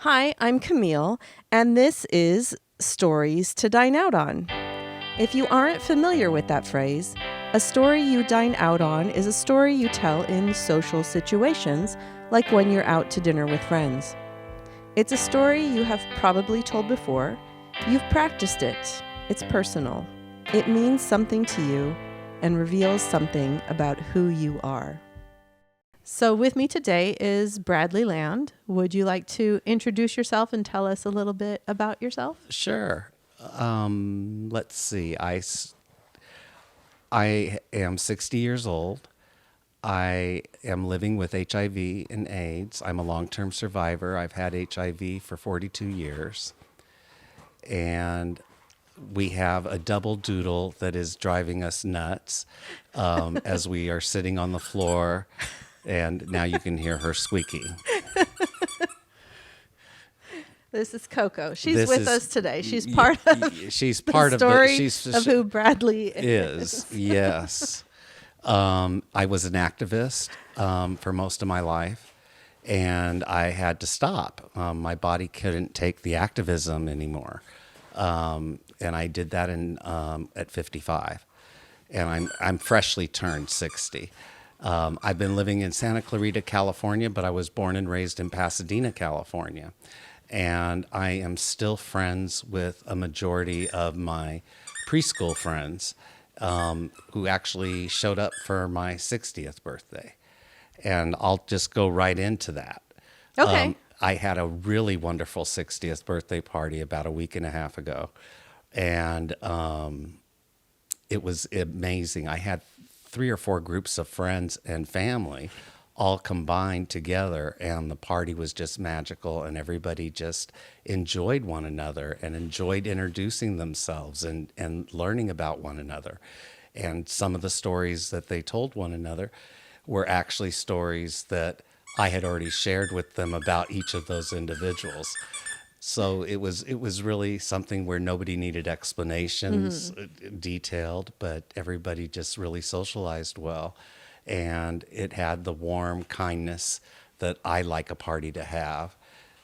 Hi, I'm Camille, and this is Stories to Dine Out On. If you aren't familiar with that phrase, a story you dine out on is a story you tell in social situations, like when you're out to dinner with friends. It's a story you have probably told before. You've practiced it. It's personal. It means something to you and reveals something about who you are. So with me today is Bradley Land. Would you like to introduce yourself and tell us a little bit about yourself? Sure. Let's see. I am 60 years old. I am living with HIV and AIDS. I'm a long-term survivor. I've had HIV for 42 years. And we have a double doodle that is driving us nuts as we are sitting on the floor. And now you can hear her squeaking. This is Coco. She's This with is- us today. She's part of She's the part story of of who Bradley is. Yes. I was an activist for most of my life, and I had to stop. My body couldn't take the activism anymore, and I did that at 55, and I'm freshly turned 60. I've been living in Santa Clarita, California, but I was born and raised in Pasadena, California. And I am still friends with a majority of my preschool friends who actually showed up for my 60th birthday. And I'll just go right into that. Okay. I had a really wonderful 60th birthday party about a week and a half ago. And it was amazing. I had 3 or 4 groups of friends and family all combined together, and the party was just magical, and everybody just enjoyed one another and enjoyed introducing themselves and learning about one another. And some of the stories that they told one another were actually stories that I had already shared with them about each of those individuals. So it was really something where nobody needed explanations detailed, but everybody just really socialized well. And it had the warm kindness that I like a party to have.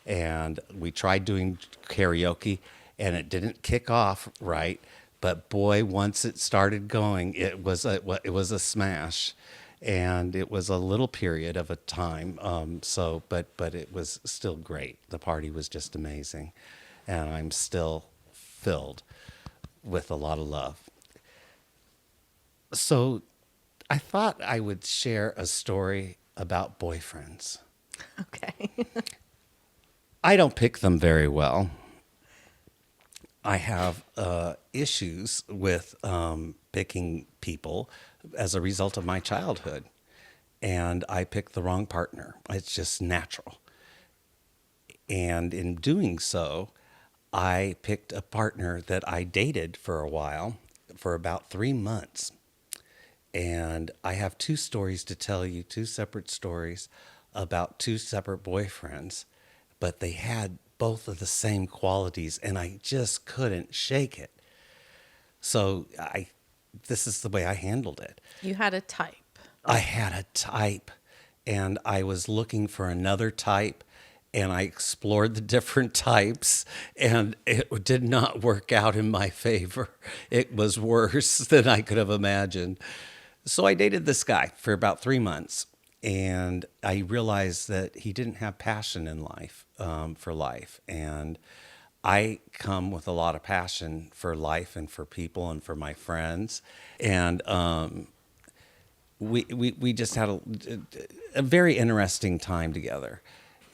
And we tried doing karaoke, and it didn't kick off right. But boy, once it started going, it was a smash. And it was a little period of a time. But it was still great. The party was just amazing. And I'm still filled with a lot of love. So I thought I would share a story about boyfriends. Okay. I don't pick them very well. I have issues with picking people as a result of my childhood. And I picked the wrong partner. It's just natural. And in doing so, I picked a partner that I dated for a while, for about 3 months. And I have 2 stories to tell you, 2 separate stories about 2 separate boyfriends, but they had both of the same qualities, and I just couldn't shake it. So this is the way I handled it. You had a type. I had a type, and I was looking for another type, and I explored the different types, and it did not work out in my favor. It was worse than I could have imagined. So I dated this guy for about 3 months, and I realized that he didn't have passion in life, for life. And I come with a lot of passion for life and for people and for my friends. And we just had a very interesting time together.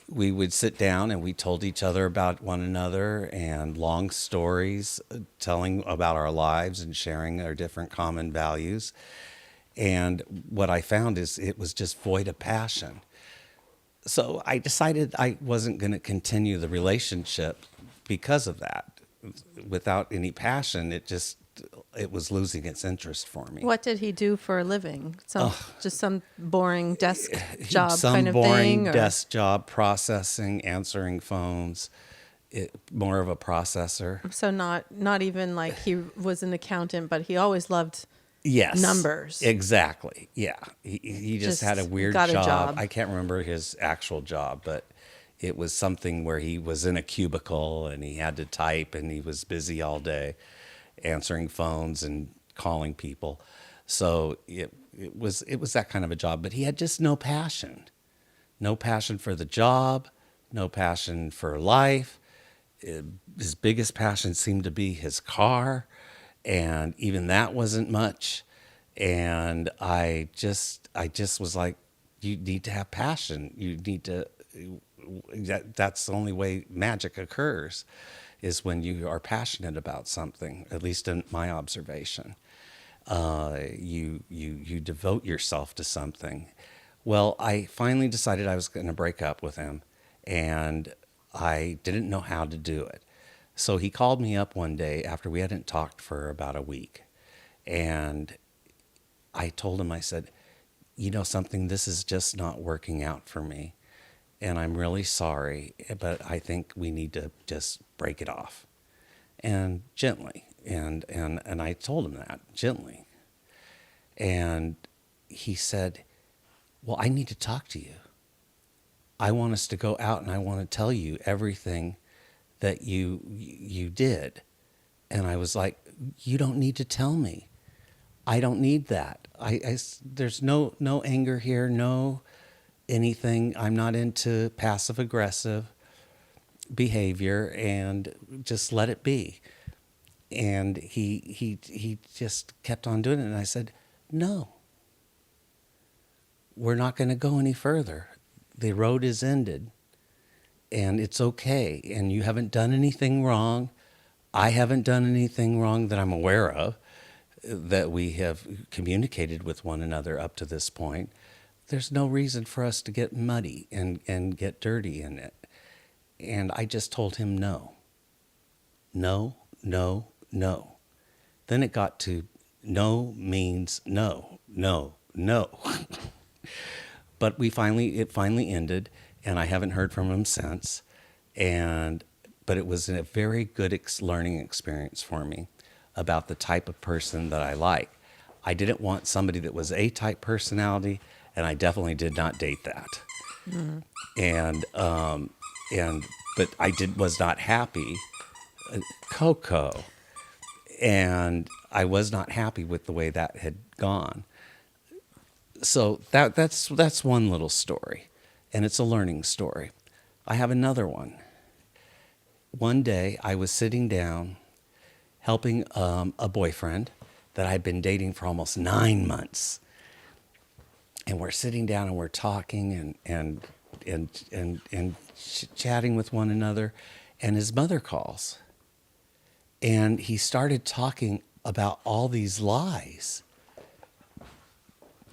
We would sit down and we told each other about one another and long stories, telling about our lives and sharing our different common values. And what I found is it was just void of passion. So I decided I wasn't going to continue the relationship because of that. Without any passion, it was losing its interest for me. What did he do for a living? Just some boring desk job Some kind of boring thing? Or? desk job, processing, answering phones, more of a processor. So not even like he was an accountant, but he always loved Yes. numbers. Exactly. Yeah. He just had a weird got a job. I can't remember his actual job, but It was something where he was in a cubicle and he had to type and he was busy all day answering phones and calling people. So it was that kind of a job, but he had just no passion. No passion for the job, no passion for life. His biggest passion seemed to be his car, and even that wasn't much. And I just was like, you need to have passion. You need to. That's the only way magic occurs, is when you are passionate about something. At least in my observation, you devote yourself to something. Well, I finally decided I was going to break up with him, and I didn't know how to do it. So he called me up one day after we hadn't talked for about a week, and I told him, I said, you know something, this is just not working out for me. And I'm really sorry, but I think we need to just break it off. And gently. And I told him that gently. And he said, well, I need to talk to you. I want us to go out and I want to tell you everything that you did. And I was like, you don't need to tell me. I don't need that. There's no anger here, no anything. I'm not into passive aggressive behavior, and just let it be. And he just kept on doing it. And I said, no, we're not going to go any further. The road is ended, and it's okay. And you haven't done anything wrong. I haven't done anything wrong that I'm aware of, that we have communicated with one another up to this point. There's no reason for us to get muddy and get dirty in it. And I just told him no. No, no, no. Then it got to no means no, no, no. But it finally ended, and I haven't heard from him since. But it was a very good learning experience for me about the type of person that I like. I didn't want somebody that was A-type personality, and I definitely did not date that. Mm. But I was not happy. Coco. And I was not happy with the way that had gone. So that's one little story, and it's a learning story. I have another one. One day I was sitting down helping a boyfriend that I'd been dating for almost 9 months. And we're sitting down and we're talking and chatting with one another. And his mother calls. And he started talking about all these lies,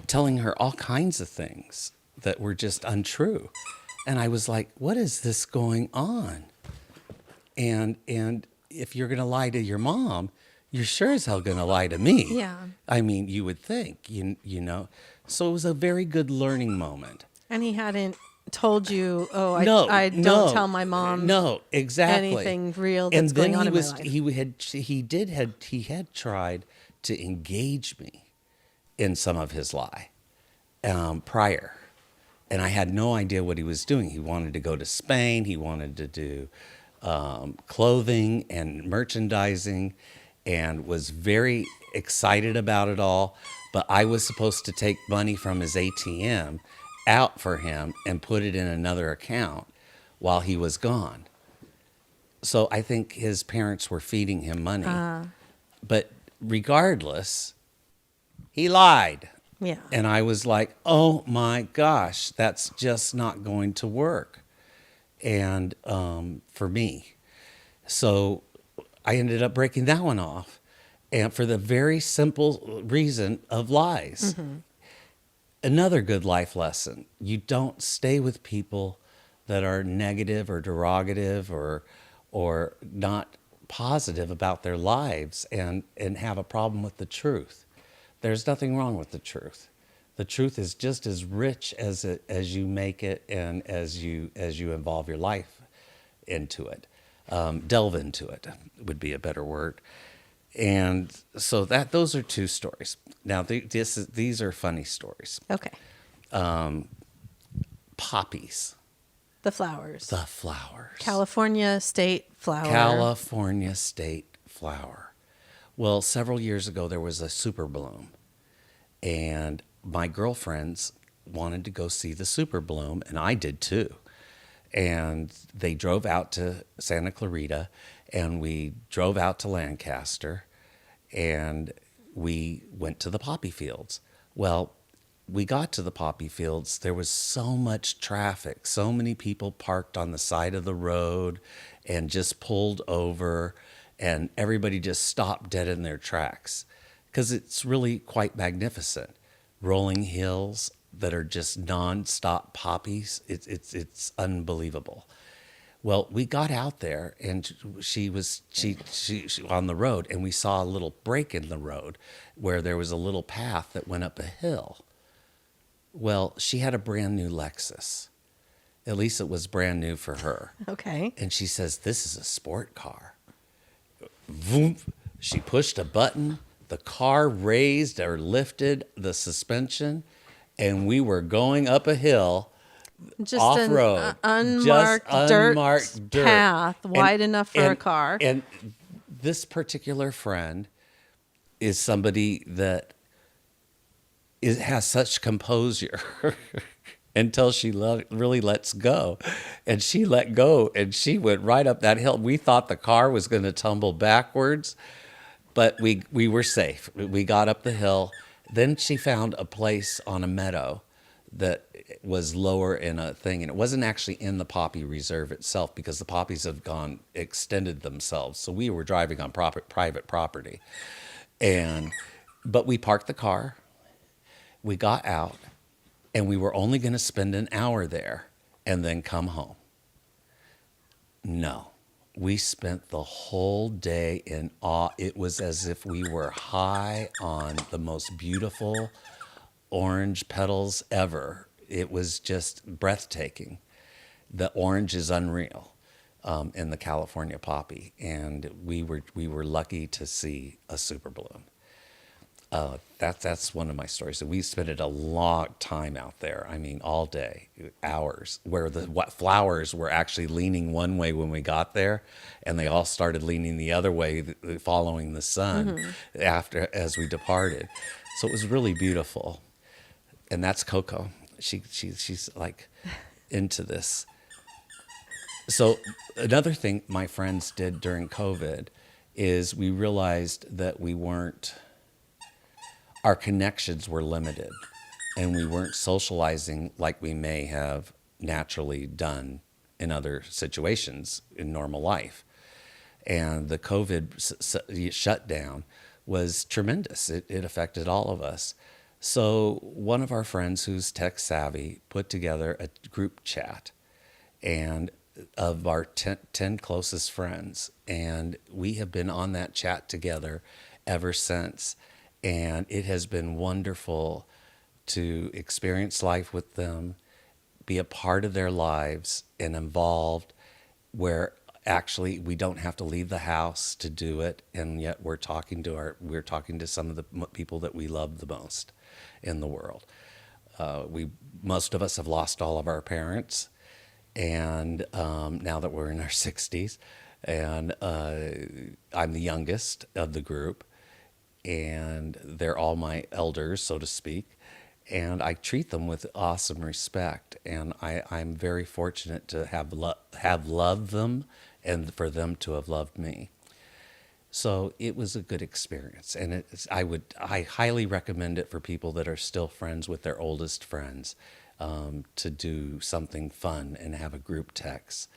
telling her all kinds of things that were just untrue. And I was like, what is this going on? And if you're going to lie to your mom, you're sure as hell going to lie to me. Yeah. I mean, you would think, you know. So it was a very good learning moment. And he hadn't told you, oh, No, I don't tell my mom no, exactly. anything real that's going on in my life. He had tried to engage me in some of his lie prior. And I had no idea what he was doing. He wanted to go to Spain. He wanted to do clothing and merchandising, and was very excited about it all. But I was supposed to take money from his ATM out for him and put it in another account while he was gone. So I think his parents were feeding him money. But regardless, he lied. Yeah. And I was like, oh my gosh, that's just not going to work. And for me. So I ended up breaking that one off. And for the very simple reason of lies. Mm-hmm. Another good life lesson. You don't stay with people that are negative or derogative or not positive about their lives and have a problem with the truth. There's nothing wrong with the truth. The truth is just as rich as you make it, and as you involve your life into it. Delve into it would be a better word. And so those are two stories. Now these are funny stories. Okay. Poppies. The flowers. The flowers. California state flower. California state flower. Well, several years ago, there was a super bloom, and my girlfriends wanted to go see the super bloom, and I did too. And they drove out to Santa Clarita, and we drove out to Lancaster, and we went to the poppy fields. Well, we got to the poppy fields. There was so much traffic, so many people parked on the side of the road and just pulled over, and everybody just stopped dead in their tracks because it's really quite magnificent. Rolling hills that are just nonstop poppies. It's unbelievable. Well, we got out there, and she on the road, and we saw a little break in the road where there was a little path that went up a hill. Well, she had a brand new Lexus. At least it was brand new for her. Okay. And she says, "This is a sport car." Vroom. She pushed a button. The car raised or lifted the suspension, and we were going up a hill. Just off-road, an unmarked dirt path wide enough for a car. And this particular friend is somebody that has such composure until she really lets go. And she let go, and she went right up that hill. We thought the car was going to tumble backwards, but we were safe. We got up the hill. Then she found a place on a meadow that was lower in a thing, and it wasn't actually in the poppy reserve itself because the poppies have extended themselves. So we were driving on private property, but we parked the car, we got out, and we were only going to spend an hour there and then come home. No, we spent the whole day in awe. It was as if we were high on the most beautiful orange petals ever. It was just breathtaking. The orange is unreal in the California poppy, and we were lucky to see a super bloom. That's one of my stories. So we spent a long time out there. I mean, all day, hours, where the flowers were actually leaning one way when we got there, and they all started leaning the other way, following the sun as we departed. So it was really beautiful. And that's Coco. She's like into this. So another thing my friends did during COVID is we realized that our connections were limited, and we weren't socializing like we may have naturally done in other situations in normal life. And the COVID shutdown was tremendous. It affected all of us. So one of our friends who's tech savvy put together a group chat and of our 10 closest friends. And we have been on that chat together ever since. And it has been wonderful to experience life with them, be a part of their lives and involved, where actually we don't have to leave the house to do it. And yet we're talking to some of the people that we love the most in the world. Most of us have lost all of our parents, and now that we're in our 60s, and I'm the youngest of the group, and they're all my elders, so to speak, and I treat them with awesome respect, and I'm very fortunate to have loved them and for them to have loved me. So it was a good experience, and I highly recommend it for people that are still friends with their oldest friends, to do something fun and have a group text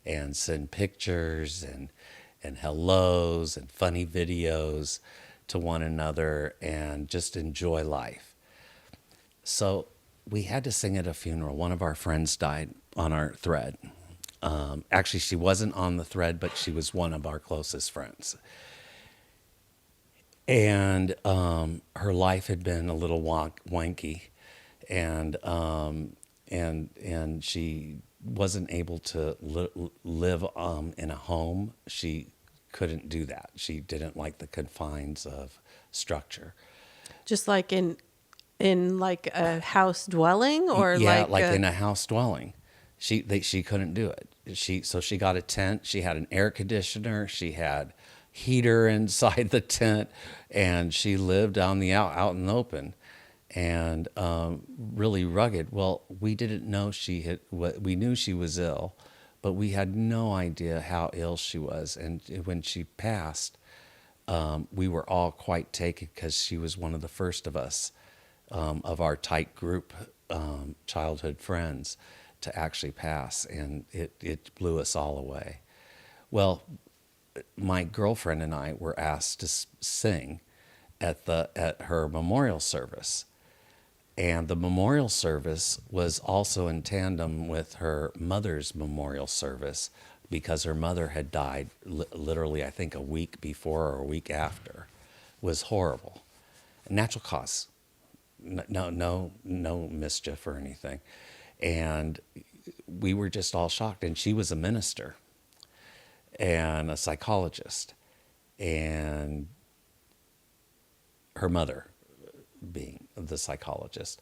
and send pictures and hellos and funny videos to one another and just enjoy life. So we had to sing at a funeral. One of our friends died on our thread. Actually, she wasn't on the thread, but she was one of our closest friends. And her life had been a little wanky, and she wasn't able to live in a home. She couldn't do that. She didn't like the confines of structure. Just like in like a house dwelling, or like in a house dwelling. She couldn't do it. She got a tent. She had an air conditioner. She had heater inside the tent, and she lived on the out in the open, and really rugged. Well, we didn't know she had. We knew she was ill, but we had no idea how ill she was. And when she passed, we were all quite taken because she was one of the first of us, of our tight group, childhood friends, to actually pass, and it blew us all away. Well, my girlfriend and I were asked to sing at her memorial service, and the memorial service was also in tandem with her mother's memorial service because her mother had died literally, I think, a week before or a week after. It was horrible. Natural cause. No mischief or anything. And we were just all shocked. And she was a minister and a psychologist, and her mother being the psychologist.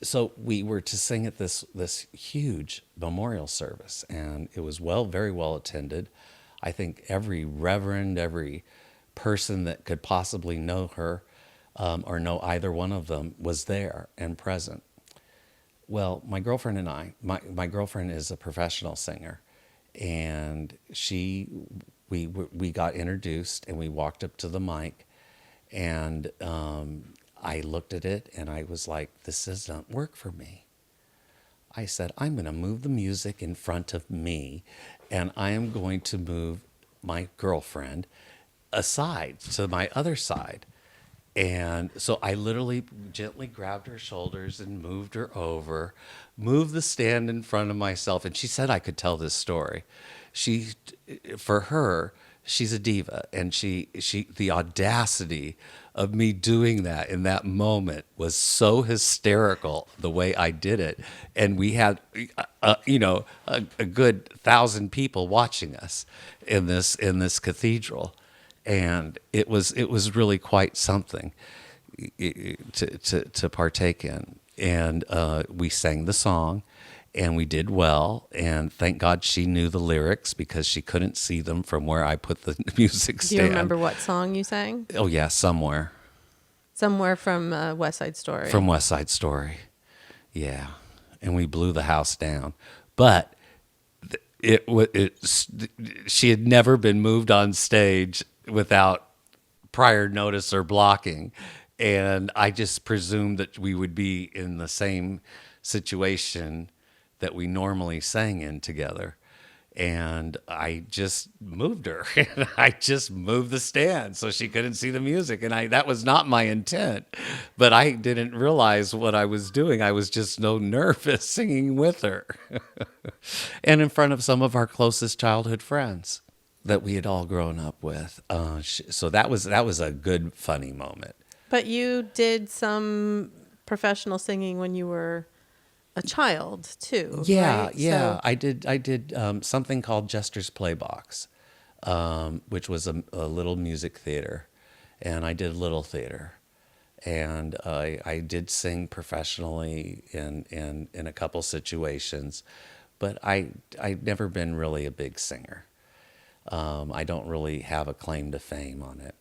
So we were to sing at this huge memorial service, and it was very well attended. I think every reverend, every person that could possibly know her, or know either one of them, was there and present. Well, my girlfriend and I, my girlfriend is a professional singer, and we got introduced, and we walked up to the mic, and I looked at it and I was like, this doesn't work for me. I said, I'm going to move the music in front of me, and I am going to move my girlfriend aside to my other side. And so I literally gently grabbed her shoulders and moved her over, moved the stand in front of myself. And she said I could tell this story. For her, she's a diva, and the audacity of me doing that in that moment was so hysterical, the way I did it. And we had, a good 1,000 people watching us in this cathedral. And it was really quite something to partake in. And we sang the song, and we did well. And thank God she knew the lyrics because she couldn't see them from where I put the music stand. Do you remember what song you sang? Oh yeah, somewhere. Somewhere from West Side Story. From West Side Story, yeah. And we blew the house down, but she had never been moved on stage without prior notice or blocking. And I just presumed that we would be in the same situation that we normally sang in together. And I just moved her, and I just moved the stand so she couldn't see the music. And that was not my intent, but I didn't realize what I was doing. I was just so nervous singing with her and in front of some of our closest childhood friends that we had all grown up with. So that was a good, funny moment. But you did some professional singing when you were a child too. Yeah, right? yeah. So, I did something called Jester's Playbox, which was a little music theater, and I did little theater, and I did sing professionally in a couple situations, but I've never been really a big singer. I don't really have a claim to fame on it.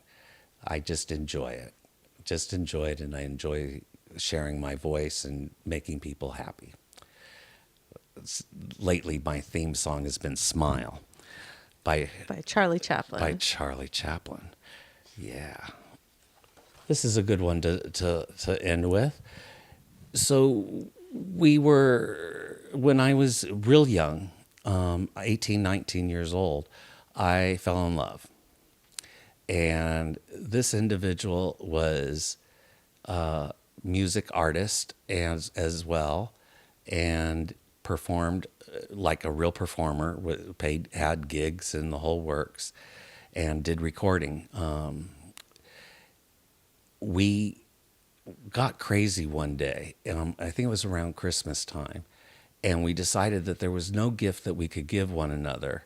I just enjoy it, and I enjoy sharing my voice and making people happy. Lately, my theme song has been "Smile" by Charlie Chaplin. By Charlie Chaplin. Yeah, this is a good one to end with. So when I was real young, 18, 19 years old, I fell in love. And this individual was a music artist as well, and performed like a real performer, had gigs and the whole works, and did recording. We got crazy one day, and I think it was around Christmas time, and we decided that there was no gift that we could give one another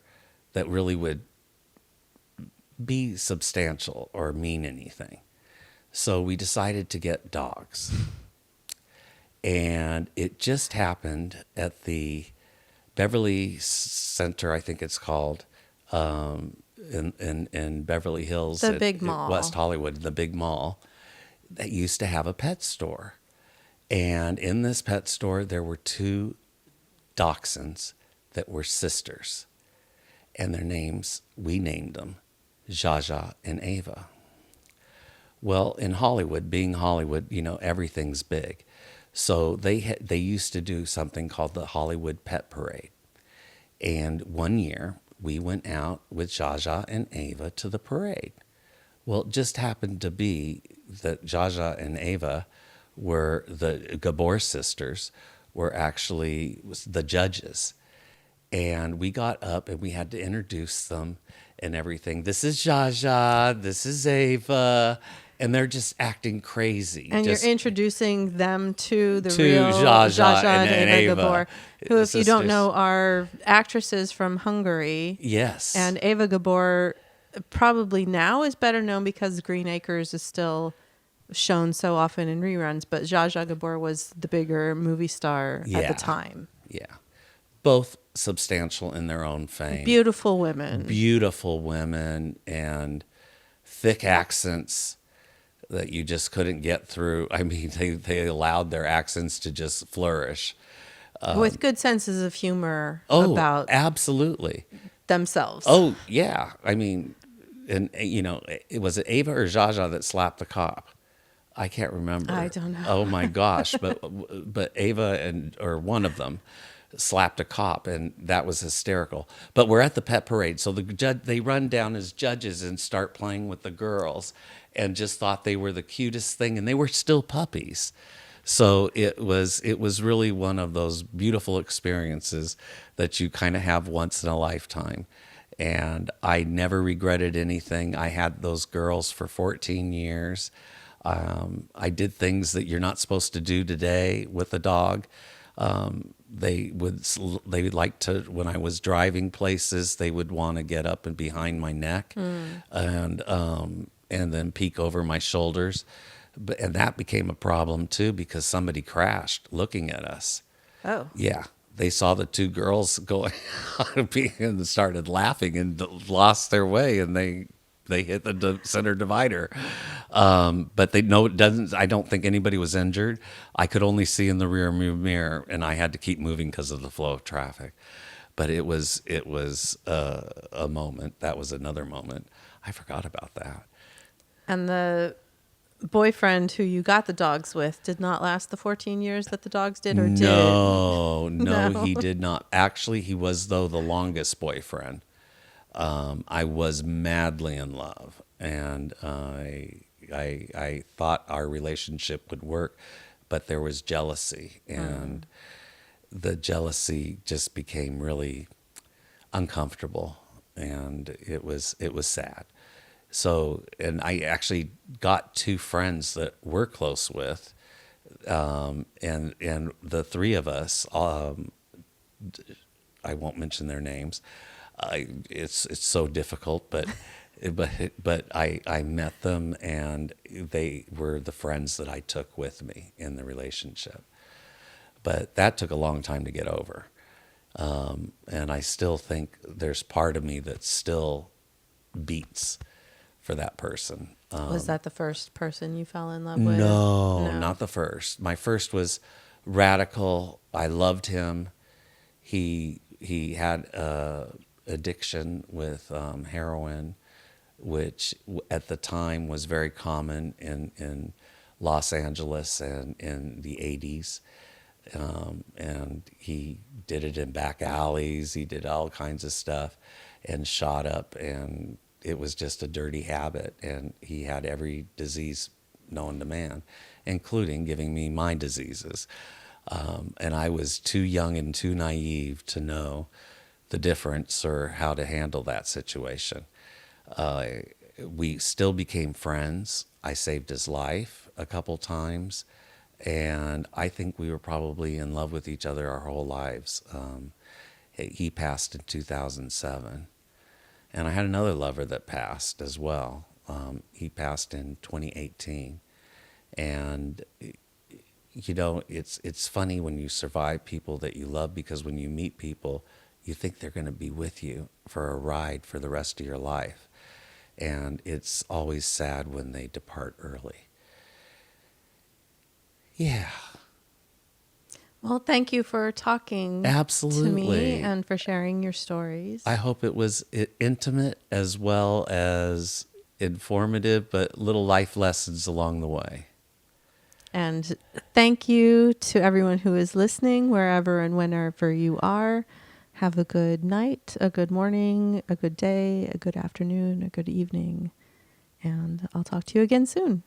that really would be substantial or mean anything. So we decided to get dogs. And it just happened at the Beverly Center, I think it's called, in Beverly Hills, The big mall. West Hollywood, the big mall, that used to have a pet store. And in this pet store, there were two dachshunds that were sisters. And their names, we named them Jaja and Ava. Well, in Hollywood, being Hollywood, everything's big. So they used to do something called the Hollywood Pet Parade. And one year, we went out with Jaja and Ava to the parade. Well, it just happened to be that Jaja and Ava were the Gabor sisters, were actually the judges. And we got up and we had to introduce them and everything. This is Jaja, this is Ava. And they're just acting crazy. And just you're introducing them to the to real Jaja and and Ava Ava, Gabor, who, if you don't sisters. know, are actresses from Hungary. Yes. And Ava Gabor probably now is better known because Green Acres is still shown so often in reruns, but Zsa Zsa Gabor was the bigger movie star at Yeah. the time. Yeah. Both substantial in their own fame. Beautiful women. Beautiful women and thick accents that you just couldn't get through. I mean, they allowed their accents to just flourish. With good senses of humor Oh, about absolutely. themselves. Oh, yeah. I mean, and it was Ava or Zsa Zsa that slapped the cop. I can't remember. I don't know. Oh my gosh! But Ava or one of them slapped a cop, and that was hysterical. But we're at the pet parade, so they run down as judges and start playing with the girls, and just thought they were the cutest thing, and they were still puppies. So it was really one of those beautiful experiences that you kind of have once in a lifetime. And I never regretted anything. I had those girls for 14 years. I did things that you're not supposed to do today with a dog. They would like to, when I was driving places, they would want to get up and behind my neck and then peek over my shoulders. And that became a problem too, because somebody crashed looking at us. Oh. Yeah. They saw the two girls going and started laughing and lost their way, and they hit the center divider. But they know it doesn't. I don't think anybody was injured. I could only see in the rear mirror, and I had to keep moving because of the flow of traffic. But it was a moment. That was another moment. I forgot about that. And the boyfriend who you got the dogs with did not last the 14 years that the dogs did, or did? No, No. he did not. Actually, he was, though, the longest boyfriend. I was madly in love, and I thought our relationship would work, but there was jealousy, and the jealousy just became really uncomfortable, and it was sad. So, and I actually got two friends that we're close with, and the three of us, I won't mention their names. It's so difficult, but I met them, and they were the friends that I took with me in the relationship. But that took a long time to get over, and I still think there's part of me that still beats for that person. Was that the first person you fell in love with? No, not the first. My first was radical. I loved him. He had addiction with heroin, which at the time was very common in Los Angeles and in the 80s. And he did it in back alleys. He did all kinds of stuff and shot up, and it was just a dirty habit. And he had every disease known to man, including giving me my diseases. And I was too young and too naive to know the difference or how to handle that situation. We still became friends. I saved his life a couple times, and I think we were probably in love with each other our whole lives. He passed in 2007, and I had another lover that passed as well. He passed in 2018, and it's funny when you survive people that you love, because when you meet people, you think they're going to be with you for a ride for the rest of your life. And it's always sad when they depart early. Yeah, Well, thank you for talking to me absolutely. and for sharing your I stories. hope it was intimate as well as informative, but little life lessons along the way. And thank you to everyone who is listening, wherever and whenever you are. Have a good night, a good morning, a good day, a good afternoon, a good evening. And I'll talk to you again soon.